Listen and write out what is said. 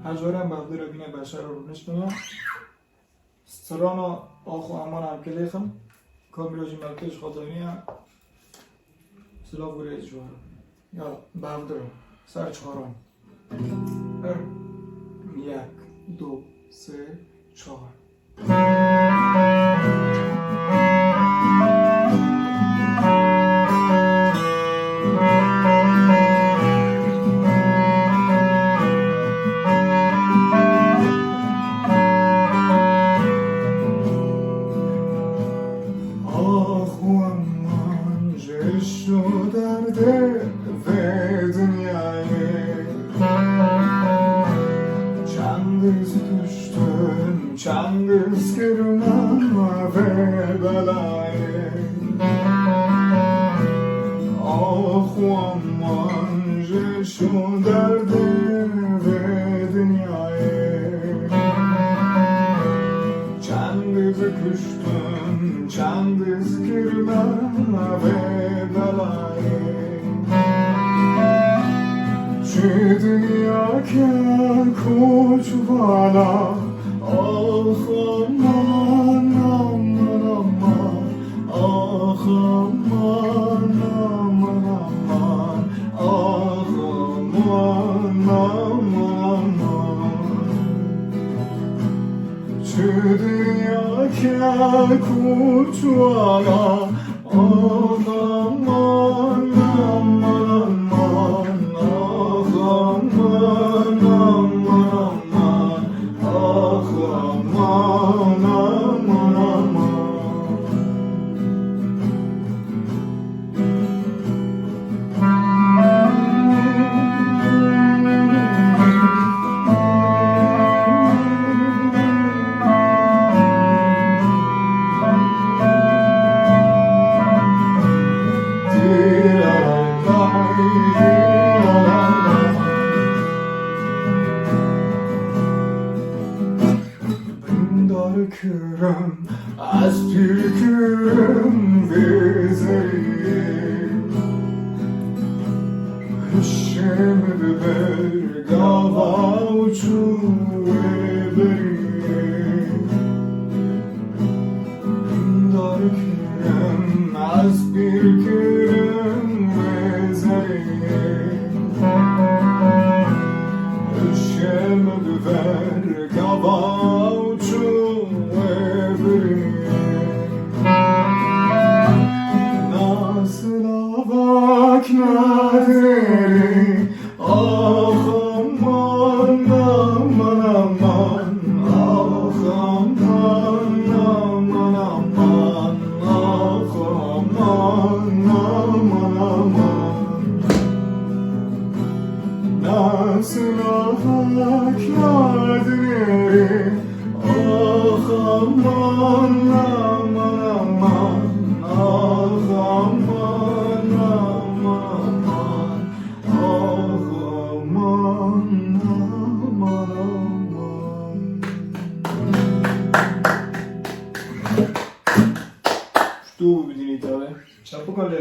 هجورم بابدی رو بینه بشر رو نشنوه سرانا آخو امان هم کلیخم کامیراجی ملکش خاطرینیه سلا بوره جوار یا بابدی رو سر چهارم یک دو سه چهار Çangız kırmama ve belayı Ah aman şu derdi ve dünyayı Çangız kuştum, çangız kırmama ve belayı Şu dünya ke kuç bana Ah aman aman aman Ah aman aman aman Ah aman aman aman Şu dünya ke kurtlara Ah aman aman aman Ah aman aman aman Ah aman aman aman Kırım, az Türk'üm ve zeriyim Hışım ver gava uçu ve veriyim Dar kırım, az bir kırım ve zeriyim Hışım ver gava uçu Bak naderi Ah aman aman aman Ah aman aman aman Ah aman aman aman Nasıl bak naderi Ah aman aman aman Ah aman aman Ah aman aman aman Что вы видели, да? Сейчас покажу,